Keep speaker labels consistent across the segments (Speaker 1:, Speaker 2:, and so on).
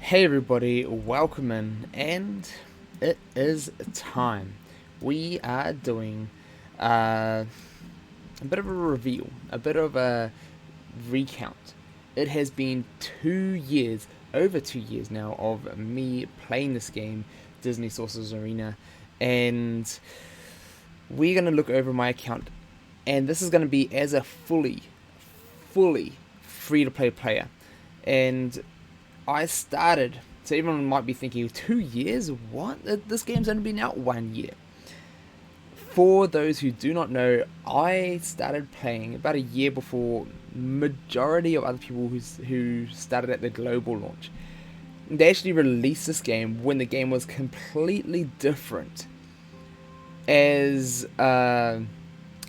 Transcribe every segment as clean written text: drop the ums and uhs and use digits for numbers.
Speaker 1: Hey everybody, welcome in, and it is time. We are doing a bit of a reveal, a bit of a recount. It has been 2 years, over 2 years now, of me playing this game, Disney Sorcerer's Arena, and we're going to look over my account, and this is going to be as a fully free-to-play player. And I started, so everyone might be thinking, 2 years? What? This game's only been out 1 year. For those who do not know, I started playing about a year before majority of other people who started at the global launch. They actually released this game when the game was completely different as a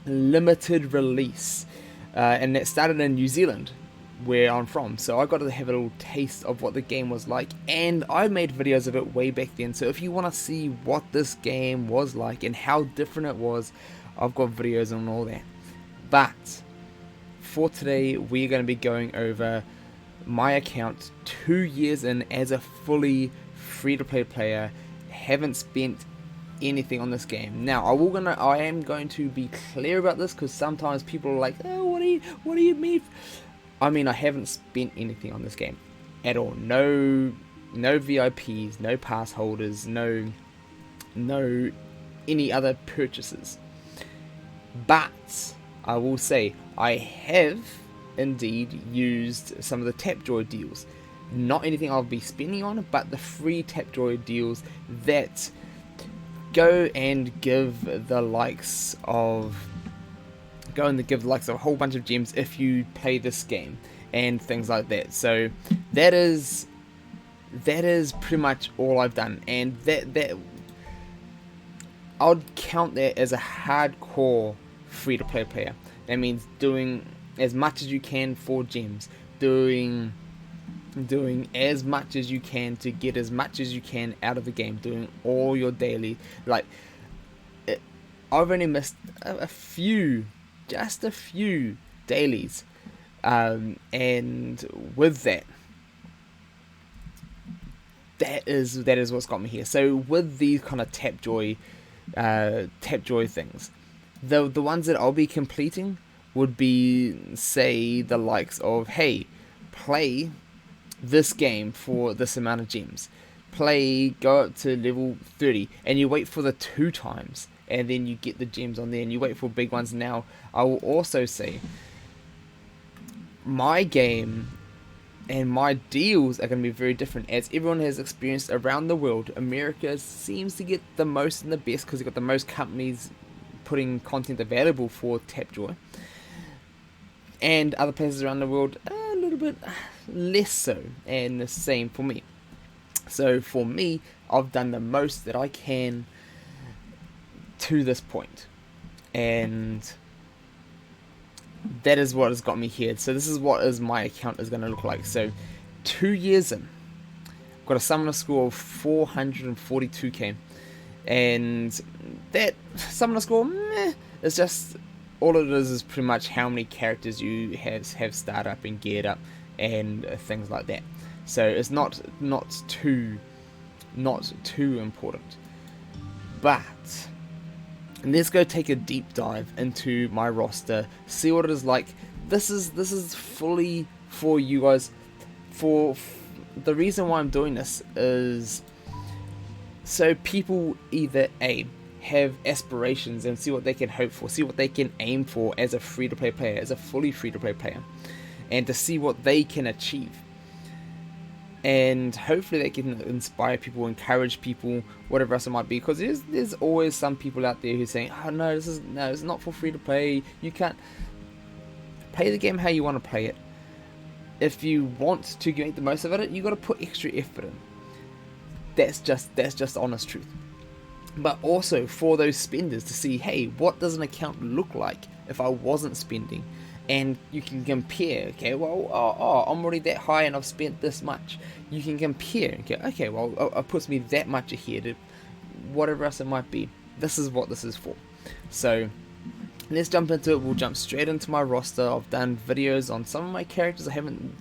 Speaker 1: limited release. And it started in New Zealand, where I'm from, so I got to have a little taste of what the game was like, and I made videos of it way back then. So if you want to see what this game was like and how different it was, I've got videos on all that. But for today, we're going to be going over my account 2 years in as a fully free-to-play player. Haven't spent anything on this game. Now I am going to be clear about this, because sometimes people are like, oh, what do you mean? I mean, I haven't spent anything on this game at all. No VIPs, no pass holders, no any other purchases. But I will say I have indeed used some of the Tapjoy deals. Not anything I'll be spending on, but the free Tapjoy deals that go and give the likes of a whole bunch of gems if you play this game and things like that. So that is pretty much all I've done, and that I'd count that as a hardcore free to play player. That means doing as much as you can for gems, doing as much as you can to get as much as you can out of the game, doing all your daily, I've only missed just a few dailies, and with that is what's got me here. So with these kind of Tapjoy things, the ones that I'll be completing would be, say, the likes of, hey, play this game for this amount of gems, go up to level 30, and you wait for the 2 times, and then you get the gems on there, and you wait for big ones. Now, I will also say, my game and my deals are going to be very different, as everyone has experienced around the world. America seems to get the most and the best, because they've got the most companies putting content available for Tapjoy, and other places around the world a little bit less so, and the same for me. So for me, I've done the most that I can to this point, and that is what has got me here. So this is what my account is going to look like. So 2 years in, I've got a summoner score of 442k, and that summoner score, is just, all it is pretty much how many characters you have started up and geared up and things like that. So it's not too important. But let's go take a deep dive into my roster, see what it is like. This is fully for you guys. For the reason why I'm doing this is so people either have aspirations and see what they can hope for, see what they can aim for as a free-to-play player, as a fully free-to-play player, and to see what they can achieve. And hopefully they can inspire people, encourage people, whatever else it might be. Because there's always some people out there who are saying, oh no, it's not for free to play. You can't play the game how you want to play it. If you want to make the most of it, you got to put extra effort in. That's just honest truth. But also for those spenders to see, hey, what does an account look like if I wasn't spending? And you can compare, okay, well, I'm already that high and I've spent this much. You can compare, okay, well, it puts me that much ahead, whatever else it might be. This is what this is for. So, let's jump into it. We'll jump straight into my roster. I've done videos on some of my characters. I haven't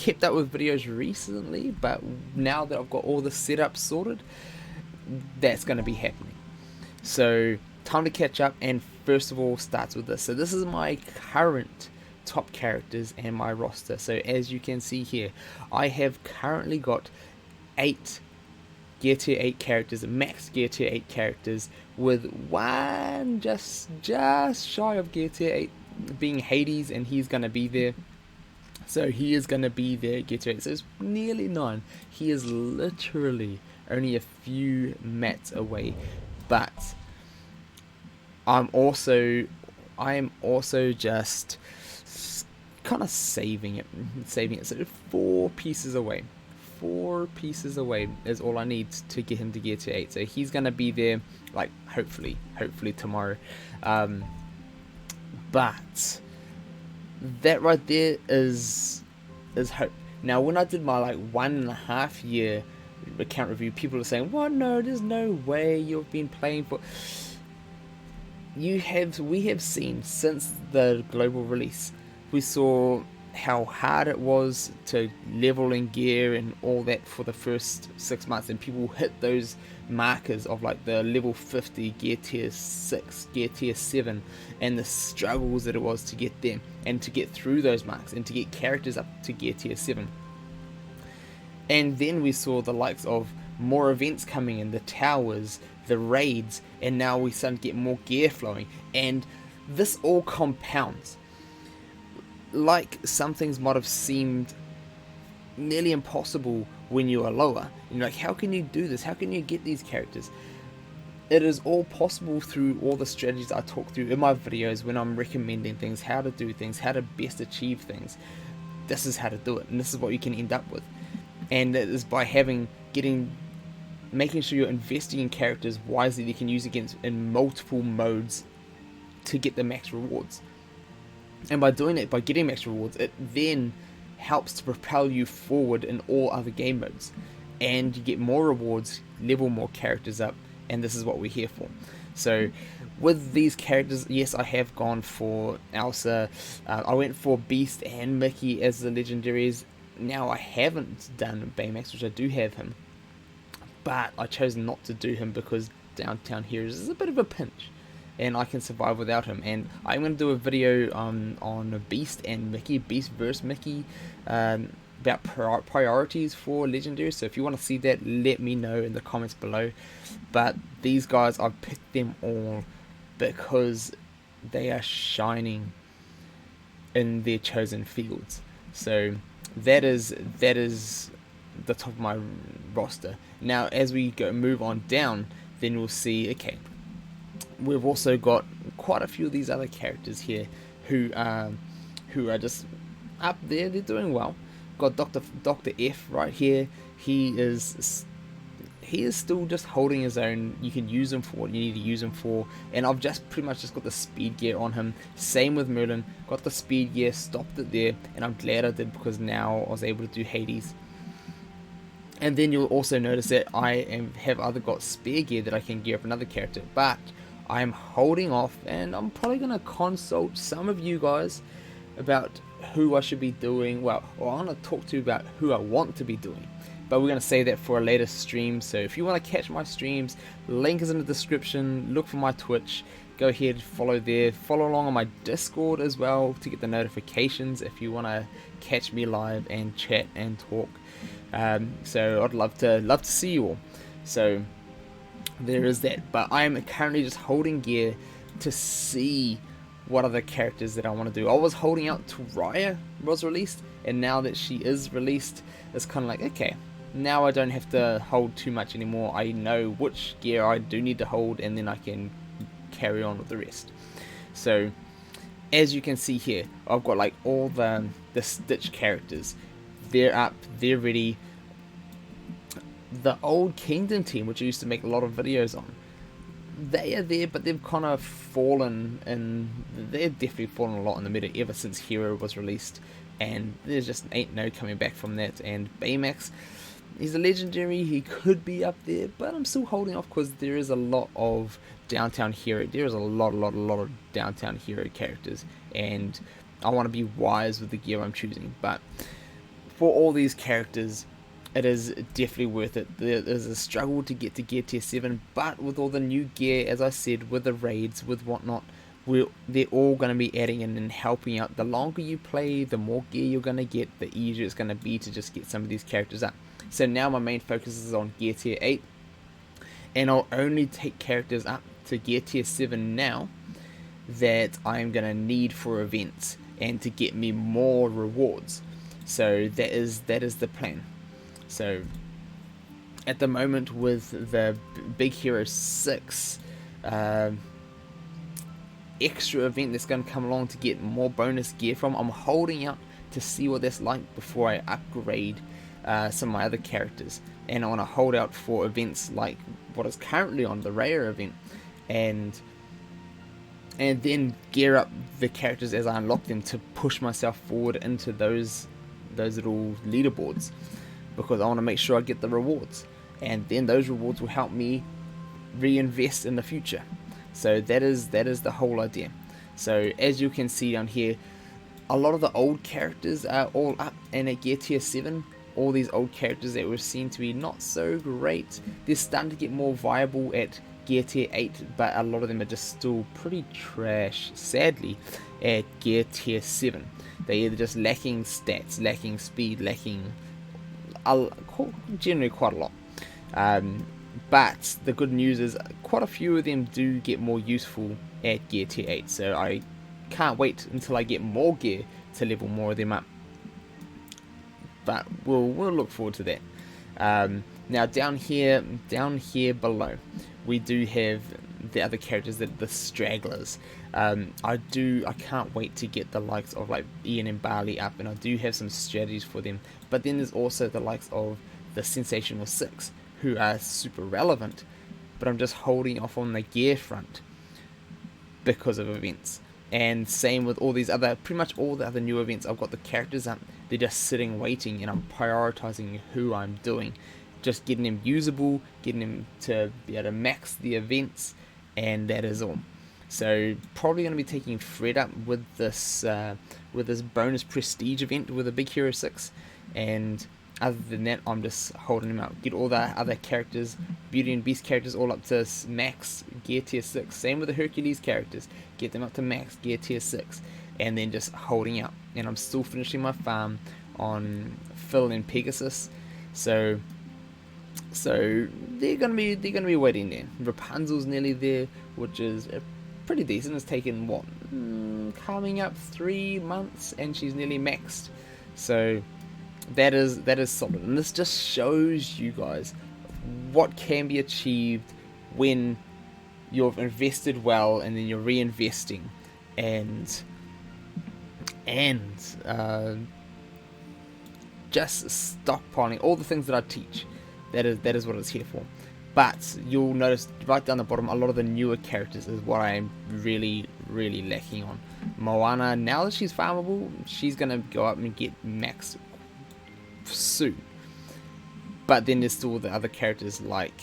Speaker 1: kept up with videos recently, but now that I've got all the setup sorted, that's going to be happening. So time to catch up, and first of all starts with this. So this is my current top characters and my roster. So as you can see here, I have currently got 8 Gear Tier 8 characters, max Gear Tier 8 characters, with one just shy of Gear Tier 8 being Hades, and he's going to be there. So he is going to be there, Gear Tier 8, so it's nearly 9. He is literally only a few mats away, but I am also just kind of saving it. So 4 pieces away. 4 pieces away is all I need to get him to Gear Tier 8. So he's gonna be there, like hopefully tomorrow. But that right there is hope. Now, when I did my like 1.5 year account review, people are saying, "What? No, there's no way you've been playing for." We have seen since the global release, we saw how hard it was to level in gear and all that for the first 6 months, and people hit those markers of like the level 50, Gear Tier 6, Gear Tier 7, and the struggles that it was to get them and to get through those marks and to get characters up to Gear Tier 7. And then we saw the likes of more events coming in, the towers, the raids, and now we starting to get more gear flowing, and this all compounds. Like some things might have seemed nearly impossible when you are lower. And you're like, how can you do this? How can you get these characters? It is all possible through all the strategies I talk through in my videos when I'm recommending things, how to do things, how to best achieve things. This is how to do it, and this is what you can end up with. And it is by making sure you're investing in characters wisely that you can use in multiple modes to get the max rewards. And by doing it, by getting max rewards, it then helps to propel you forward in all other game modes. And you get more rewards, level more characters up, and this is what we're here for. So with these characters, yes, I have gone for Elsa. I went for Beast and Mickey as the legendaries. Now I haven't done Baymax, which I do have him, but I chose not to do him because Downtown Heroes is a bit of a pinch, and I can survive without him. And I'm going to do a video on Beast and Mickey, Beast vs Mickey, about priorities for legendaries. So if you want to see that, let me know in the comments below. But these guys, I've picked them all because they are shining in their chosen fields. So that is the top of my roster. Now as we move on down, then we'll see, okay, we've also got quite a few of these other characters here who are just up there. They're doing well. Got Dr. F right here. He is still just holding his own. You can use him for what you need to use him for, and I've just pretty much just got the speed gear on him. Same with Merlin, got the speed gear, stopped it there, and I'm glad I did because now I was able to do Hades. And then you'll also notice that I have either got spare gear that I can gear up another character, but I'm holding off, and I'm probably going to consult some of you guys about who I should be doing. Well, I'm going to talk to you about who I want to be doing, but we're going to save that for a later stream. So if you want to catch my streams, link is in the description. Look for my Twitch, go ahead, follow there, follow along on my Discord as well to get the notifications if you want to catch me live and chat and talk. So I'd love to see you all. So there is that, but I am currently just holding gear to see what other characters that I want to do. I was holding out till Raya was released, and now that she is released, it's kind of like, okay, now I don't have to hold too much anymore. I know which gear I do need to hold, and then I can carry on with the rest. So as you can see here, I've got like all the Stitch characters. They're up, they're ready. The old Kingdom team, which I used to make a lot of videos on, they are there, but they've kind of fallen, and they've definitely fallen a lot in the meta ever since Hero was released, and there's just ain't no coming back from that. And Baymax, he's a legendary, he could be up there, but I'm still holding off because there is a lot of Downtown Hero. There is a lot of Downtown Hero characters, and I want to be wise with the gear I'm choosing. But for all these characters, it is definitely worth it. There's a struggle to get to gear tier 7, but with all the new gear, as I said, with the raids, with whatnot, they're all going to be adding in and helping out. The longer you play, the more gear you're going to get, the easier it's going to be to just get some of these characters up. So now my main focus is on gear tier 8, and I'll only take characters up to gear tier 7 now that I'm going to need for events and to get me more rewards. So that is the plan. So at the moment, with the Big Hero 6 extra event that's going to come along to get more bonus gear from, I'm holding out to see what that's like before I upgrade some of my other characters. And I want to hold out for events like what is currently on the rare event, and then gear up the characters as I unlock them to push myself forward into those little leaderboards, because I want to make sure I get the rewards, and then those rewards will help me reinvest in the future. So that is the whole idea. So as you can see down here, a lot of the old characters are all up and at gear tier 7. All these old characters that were seen to be not so great, they're starting to get more viable at gear tier 8, but a lot of them are just still pretty trash, sadly, at gear tier 7. They're either just lacking stats, lacking speed, lacking generally quite a lot. But the good news is quite a few of them do get more useful at gear tier 8, so I can't wait until I get more gear to level more of them up. But we'll look forward to that. Now down here below, we do have the other characters, that the stragglers. I can't wait to get the likes of like Ian and Barley up, and I do have some strategies for them. But then there's also the likes of the Sensational 6, who are super relevant, but I'm just holding off on the gear front because of events. And same with all these other, pretty much all the other new events. I've got the characters up, they're just sitting waiting, and I'm prioritizing who I'm doing, just getting them usable, getting them to be able to max the events, and that is all. So probably going to be taking Fred up with this bonus prestige event with a Big Hero 6, and other than that, I'm just holding them out. Get all the other characters, Beauty and Beast characters, all up to max gear tier 6. Same with the Hercules characters. Get them up to max gear tier 6. And then just holding out. And I'm still finishing my farm on Phil and Pegasus. So they're gonna be waiting there. Rapunzel's nearly there, which is pretty decent. It's taken coming up 3 months, and she's nearly maxed. So that is solid, and this just shows you guys what can be achieved when you've invested well, and then you're reinvesting and just stockpiling all the things that I teach. That is what it's here for. But you'll notice right down the bottom, a lot of the newer characters is what I'm really lacking on. Moana, now that she's farmable, she's gonna go up and get max soon. But then there's still the other characters like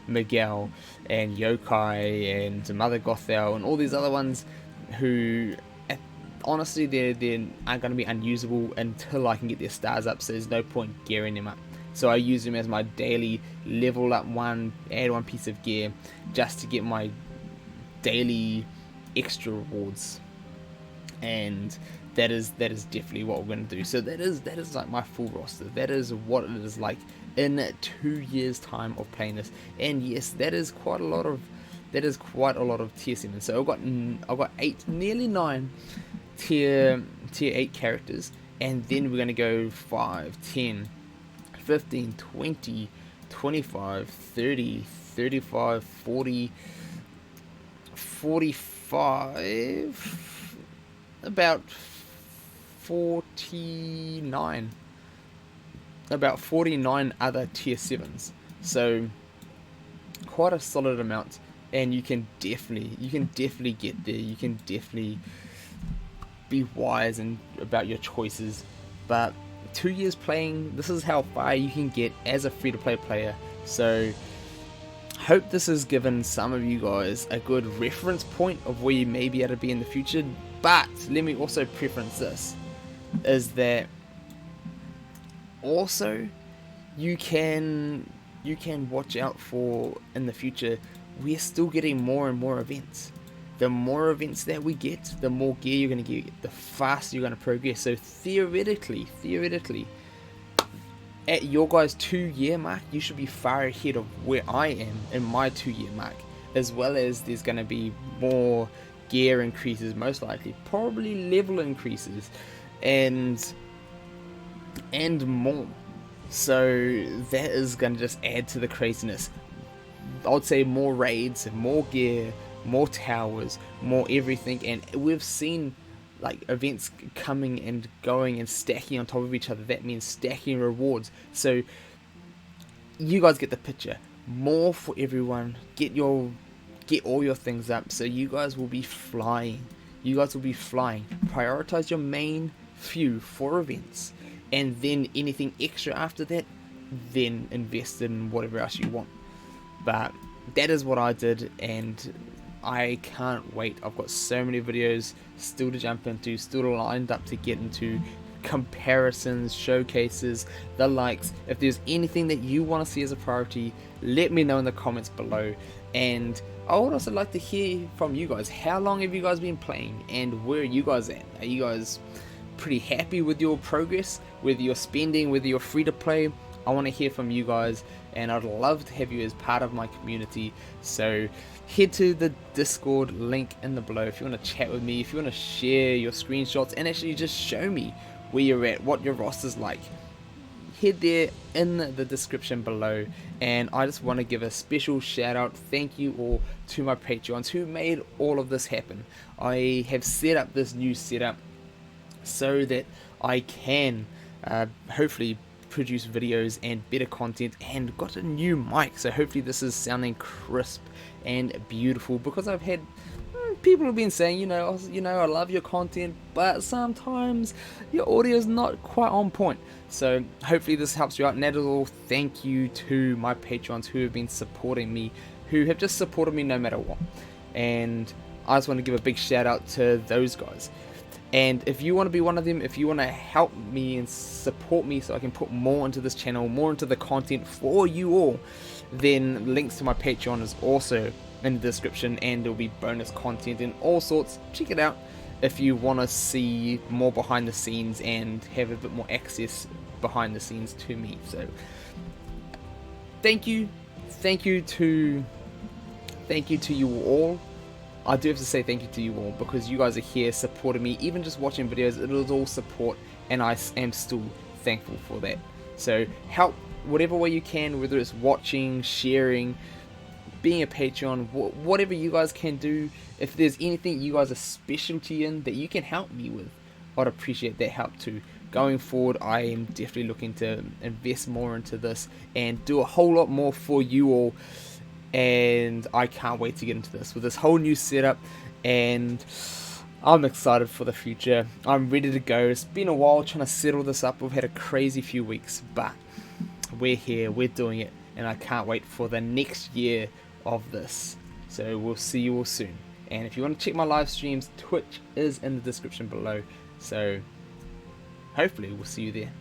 Speaker 1: Miguel and Yokai and Mother Gothel and all these other ones who honestly they aren't going to be unusable until I can get their stars up, so there's no point gearing them up. So I use them as my daily level up add one piece of gear just to get my daily extra rewards, and that is definitely what we're going to do. So that is like my full roster. That is what it is like in 2 years time of playing this. And yes, that is quite a lot of tier 7. So I've got 8, nearly 9 tier 8 characters, and then we're going to go 5, 10, 15, 20, 25, 30, 35, 40, 45, about 49 other tier 7s. So quite a solid amount, and you can definitely get there. You can definitely be wise about your choices. But 2 years playing, this is how far you can get as a free-to-play player. So hope this has given some of you guys a good reference point of where you may be able to be in the future. But let me also preference this, is that Also, you can watch out for in the future. We're still getting more and more events. The more events that we get, the more gear you're going to get, the faster you're going to progress. So theoretically, at your guys' 2-year mark, you should be far ahead of where I am in my 2-year mark. As well as there's going to be more gear increases, most likely, probably level increases, and more. So that is going to just add to the craziness. I would say more raids, more gear, more towers, more everything, and we've seen like events coming and going and stacking on top of each other. That means stacking rewards. So you guys get the picture. More for everyone. Get all your things up, so you guys will be flying. Prioritize your main few for events, and then anything extra after that, then invest in whatever else you want. But that is what I did, and I can't wait. I've got so many videos still to jump into, still lined up to get into, comparisons, showcases, the likes. If there's anything that you want to see as a priority, let me know in the comments below. And I would also like to hear from you guys. How long have you guys been playing, and where are you guys at? Are you guys pretty happy with your progress, whether you're spending, whether you're free to play? I want to hear from you guys, and I'd love to have you as part of my community. So head to the Discord link in the below if you want to chat with me, if you want to share your screenshots and actually just show me where you're at, what your roster's like. Head there in the description below. And I just want to give a special shout out, thank you all to my Patreons who made all of this happen. I have set up this new setup so that I can hopefully produce videos and better content, and got a new mic, so hopefully this is sounding crisp and beautiful, because I've had people have been saying, you know, I love your content, but sometimes your audio is not quite on point. So hopefully this helps you out, and that is all. Thank you to my Patrons who have been supporting me, who have just supported me no matter what, and I just want to give a big shout out to those guys. And if you want to be one of them, if you want to help me and support me so I can put more into this channel, more into the content for you all, then links to my Patreon is also in the description, and there'll be bonus content and all sorts. Check it out if you want to see more behind the scenes and have a bit more access behind the scenes to me. So thank you to you all. I do have to say thank you to you all, because you guys are here supporting me, even just watching videos. It is all support, and I am still thankful for that. So help whatever way you can, whether it's watching, sharing, being a Patreon, whatever you guys can do. If there's anything you guys are specialty in that you can help me with, I'd appreciate that help too. Going forward, I am definitely looking to invest more into this and do a whole lot more for you all. And I can't wait to get into this with this whole new setup, and I'm excited for the future. I'm ready to go. It's been a while trying to settle this up. We've had a crazy few weeks, but we're here, we're doing it, and I can't wait for the next year of this. So we'll see you all soon. And if you want to check my live streams, Twitch is in the description below. So hopefully we'll see you there.